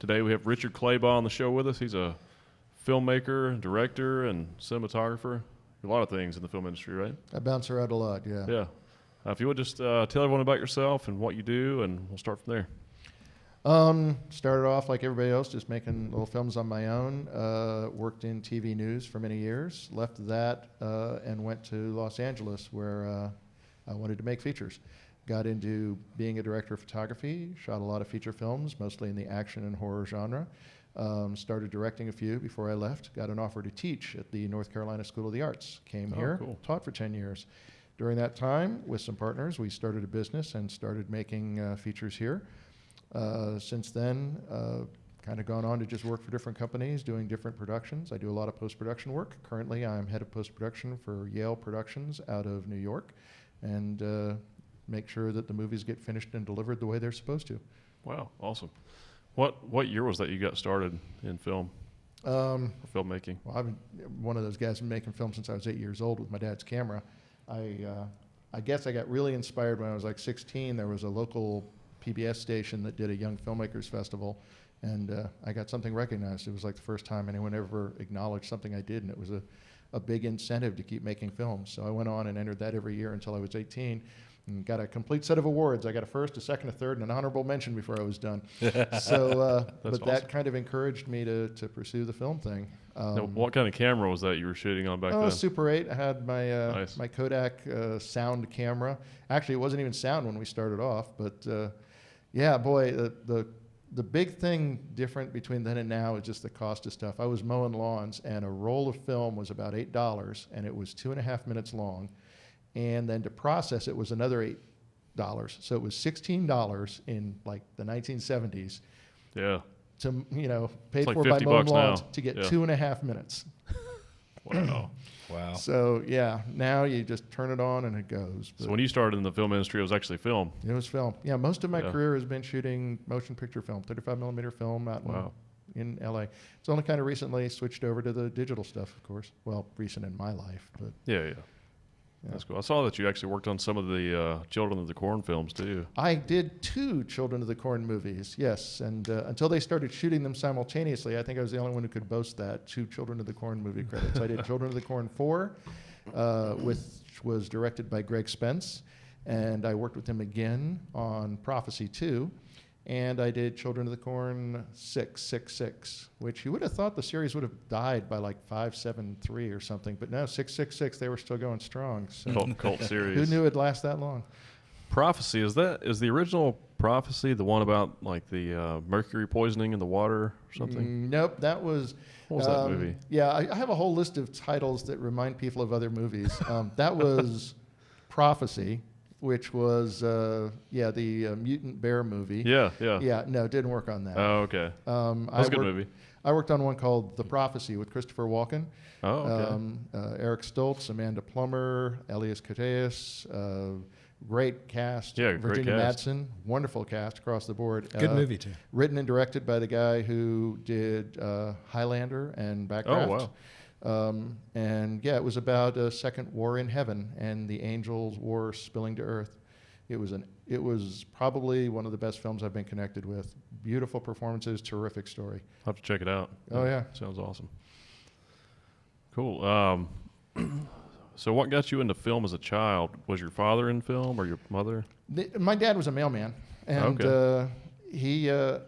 Today we have Richard Clabaugh on the show with us. He's a filmmaker, director, and cinematographer. A lot of things in the film industry, right? I bounce around a lot, yeah. Yeah. If you would just tell everyone about yourself and what you do, and we'll start from there. Started off like everybody else, just making little films on my own. Worked in TV news for many years. Left that and went to Los Angeles, where I wanted to make features. Got into being a director of photography, shot a lot of feature films, mostly in the action and horror genre. Started directing a few before I left. Got an offer to teach at the North Carolina School of the Arts. Came here, cool. Taught for 10 years. During that time, with some partners, we started a business and started making features here. Since then, kind of gone on to just work for different companies, doing different productions. I do a lot of post-production work. Currently, I'm head of post-production for Yale Productions out of New York, and make sure that the movies get finished and delivered the way they're supposed to. Wow, awesome. What year was that you got started in film? Filmmaking? Well, I've been one of those guys who's been making film since I was 8 years old with my dad's camera. I guess I got really inspired when I was like 16. There was a local PBS station that did a Young Filmmakers Festival, and I got something recognized. It was like the first time anyone ever acknowledged something I did, and it was a big incentive to keep making films. So I went on and entered that every year until I was 18, and got a complete set of awards. I got a first, a second, a third, and an honorable mention before I was done. So, but awesome. That kind of encouraged me to pursue the film thing. Now, what kind of camera was that you were shooting on back then? Super 8. I had my Nice. my Kodak sound camera. Actually, it wasn't even sound when we started off, but yeah, boy, the big thing different between then and now is just the cost of stuff. I was mowing lawns, and a roll of film was about $8, and it was 2.5 minutes long. And then to process it was another $8. So it was $16 in like the 1970s. Yeah. To, paid like for by mowing lawns now. to get Yeah. 2.5 minutes. Wow. Wow. So yeah, now you just turn it on and it goes. So when you started in the film industry, it was actually film. It was film. Yeah, most of my Yeah. career has been shooting motion picture film, 35 millimeter film out Wow. in LA. It's only kind of recently switched over to the digital stuff, of course. Well, recent in my life, but Yeah. That's cool. I saw that you actually worked on some of the Children of the Corn films too. I did 2 Children of the Corn movies, yes. And until they started shooting them simultaneously, I think I was the only one who could boast that, 2 Children of the Corn movie credits. I did Children of the Corn 4, which was directed by Greg Spence. And I worked with him again on Prophecy 2. And I did Children of the Corn 666, which you would have thought the series would have died by like 573 or something. But no, 666, they were still going strong. So Cult series. who knew it'd last that long? Prophecy, is the original Prophecy the one about like the mercury poisoning in the water or something? Nope, that was... What was that movie? Yeah, I have a whole list of titles that remind people of other movies. That was Prophecy, which was, the mutant bear movie. Yeah. Yeah, no, it didn't work on that. Oh, okay. That was a good movie. I worked on one called The Prophecy with Christopher Walken. Oh, okay. Eric Stoltz, Amanda Plummer, Elias Koteas, great cast. Yeah, great Virginia cast. Madsen, wonderful cast across the board. Good movie, too. Written and directed by the guy who did Highlander and Backdraft. Oh, wow. And yeah, it was about a second war in heaven and the angels' war spilling to earth. It was probably one of the best films I've been connected with. Beautiful performances, terrific story. I'll have to check it out. Oh yeah, Sounds awesome. Cool. So what got you into film as a child? Was your father in film or your mother? My dad was a mailman, and Okay.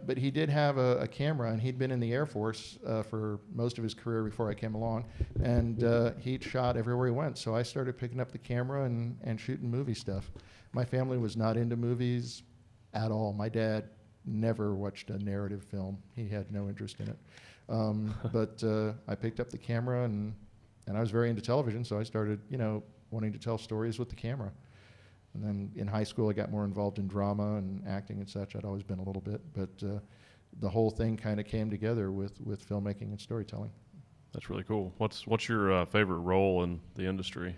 But he did have a camera, and he'd been in the Air Force for most of his career before I came along, and he'd shot everywhere he went. So I started picking up the camera and shooting movie stuff. My family was not into movies at all. My dad never watched a narrative film. He had no interest in it. But I picked up the camera, and I was very into television, so I started, wanting to tell stories with the camera. And then in high school, I got more involved in drama and acting and such. I'd always been a little bit, but the whole thing kind of came together with filmmaking and storytelling. That's really cool. What's your favorite role in the industry?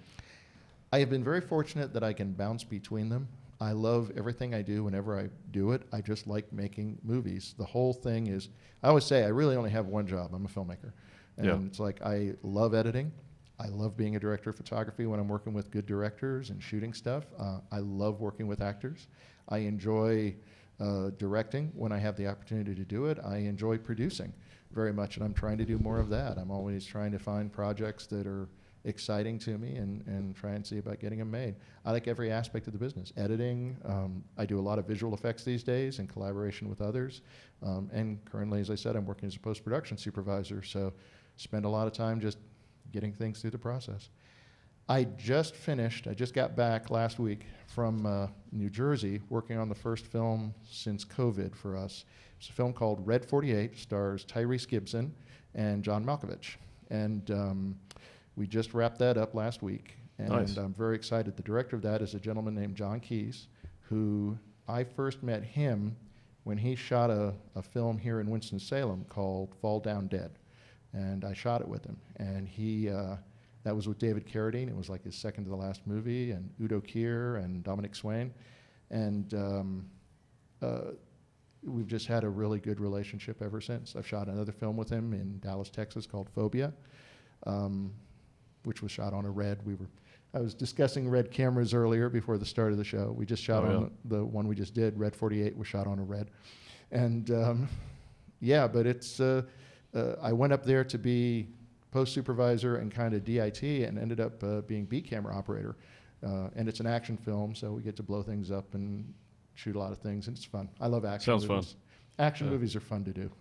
I have been very fortunate that I can bounce between them. I love everything I do whenever I do it. I just like making movies. The whole thing is, I always say I really only have one job. I'm a filmmaker. And It's like I love editing. I love being a director of photography when I'm working with good directors and shooting stuff. I love working with actors. I enjoy directing when I have the opportunity to do it. I enjoy producing very much, and I'm trying to do more of that. I'm always trying to find projects that are exciting to me and try and see about getting them made. I like every aspect of the business. Editing, I do a lot of visual effects these days in collaboration with others. And currently, as I said, I'm working as a post-production supervisor, so spend a lot of time just getting things through the process. I just got back last week from New Jersey working on the first film since COVID for us. It's a film called Red 48, stars Tyrese Gibson and John Malkovich. And we just wrapped that up last week, and Nice. I'm very excited. The director of that is a gentleman named John Keyes, who I first met him when he shot a film here in Winston-Salem called Fall Down Dead. And I shot it with him. And that was with David Carradine. It was like his second to the last movie, and Udo Kier and Dominic Swain. And we've just had a really good relationship ever since. I've shot another film with him in Dallas, Texas called Phobia, which was shot on a Red. I was discussing Red cameras earlier before the start of the show. We just shot on the one we just did, Red 48, was shot on a Red. And yeah, but it's, I went up there to be post supervisor and kind of DIT and ended up being B camera operator. And it's an action film, so we get to blow things up and shoot a lot of things, and it's fun. I love action Sounds movies. fun. Action movies are fun to do.